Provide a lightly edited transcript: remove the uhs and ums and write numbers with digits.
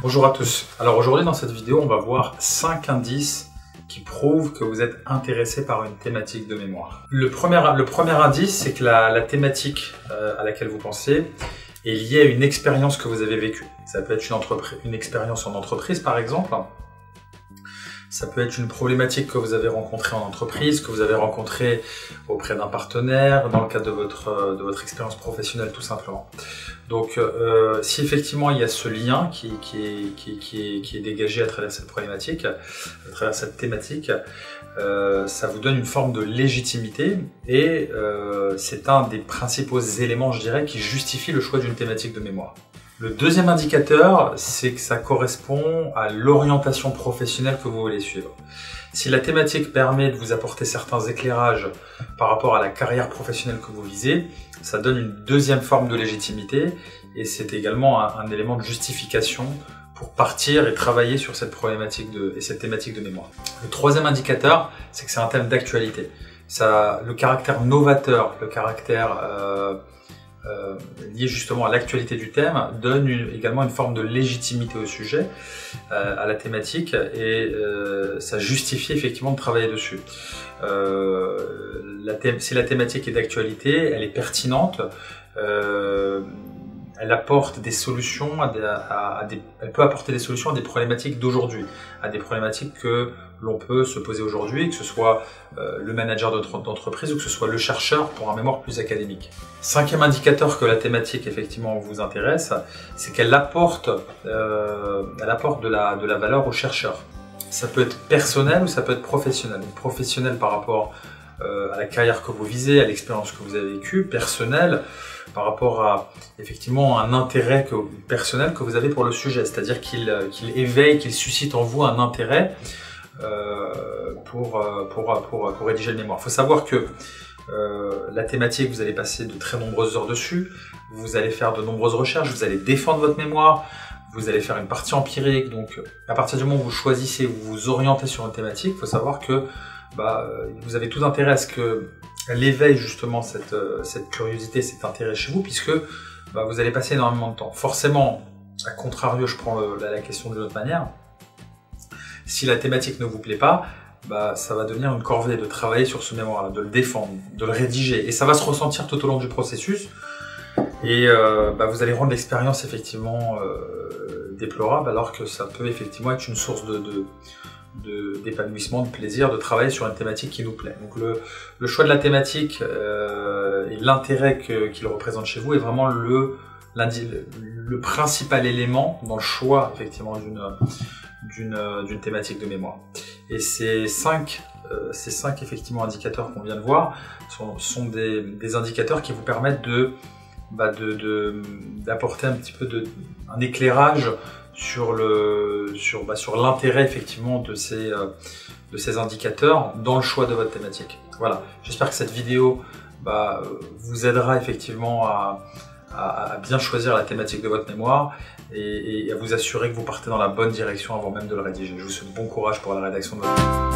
Bonjour à tous. Alors aujourd'hui dans cette vidéo, on va voir 5 indices qui prouvent que vous êtes intéressé par une thématique de mémoire. Le premier indice, c'est que la thématique à laquelle vous pensez est liée à une expérience que vous avez vécue. Ça peut être une expérience en entreprise par exemple. Ça peut être une problématique que vous avez rencontrée en entreprise, que vous avez rencontrée auprès d'un partenaire, dans le cadre de votre expérience professionnelle tout simplement. Donc si effectivement il y a ce lien qui est dégagé à travers cette problématique, à travers cette thématique, ça vous donne une forme de légitimité et c'est un des principaux éléments, je dirais, qui justifie le choix d'une thématique de mémoire. Le deuxième indicateur, c'est que ça correspond à l'orientation professionnelle que vous voulez suivre. Si la thématique permet de vous apporter certains éclairages par rapport à la carrière professionnelle que vous visez, ça donne une deuxième forme de légitimité et c'est également un élément de justification pour partir et travailler sur cette problématique et cette thématique de mémoire. Le troisième indicateur, c'est que c'est un thème d'actualité. Le caractère novateur, le caractère lié justement à l'actualité du thème, donne également une forme de légitimité au sujet, à la thématique, et ça justifie effectivement de travailler dessus. Si la thématique est d'actualité, elle est pertinente, elle apporte des solutions elle peut apporter des solutions à des problématiques d'aujourd'hui, à des problématiques que l'on peut se poser aujourd'hui, que ce soit le manager d'entreprise ou que ce soit le chercheur pour un mémoire plus académique. Cinquième indicateur que la thématique effectivement vous intéresse, c'est qu'elle apporte, de la valeur aux chercheurs. Ça peut être personnel ou ça peut être professionnel. Professionnel par rapport à la carrière que vous visez, à l'expérience que vous avez vécue, personnel par rapport à effectivement un intérêt personnel que vous avez pour le sujet, c'est-à-dire qu'il éveille, qu'il suscite en vous un intérêt pour rédiger le mémoire. Il faut savoir que la thématique, vous allez passer de très nombreuses heures dessus, vous allez faire de nombreuses recherches, vous allez défendre votre mémoire, vous allez faire une partie empirique. Donc à partir du moment où vous choisissez, vous vous orientez sur une thématique, il faut savoir que vous avez tout intérêt à ce qu'elle éveille justement cette curiosité, cet intérêt chez vous, puisque vous allez passer énormément de temps. Forcément, à contrario, je prends la question d'une autre manière, si la thématique ne vous plaît pas, ça va devenir une corvée de travailler sur ce mémoire-là, de le défendre, de le rédiger, et ça va se ressentir tout au long du processus, et vous allez rendre l'expérience effectivement déplorable, alors que ça peut effectivement être une source d'épanouissement, de plaisir, de travailler sur une thématique qui nous plaît. Donc le choix de la thématique et l'intérêt qu'il représente chez vous est vraiment le principal élément dans le choix effectivement d'une thématique de mémoire. Et ces cinq effectivement indicateurs qu'on vient de voir sont des indicateurs qui vous permettent d'apporter un petit peu un éclairage sur l'intérêt effectivement de ces indicateurs dans le choix de votre thématique. Voilà, j'espère que cette vidéo vous aidera effectivement à bien choisir la thématique de votre mémoire et à vous assurer que vous partez dans la bonne direction avant même de le rédiger. Je vous souhaite bon courage pour la rédaction de votre mémoire.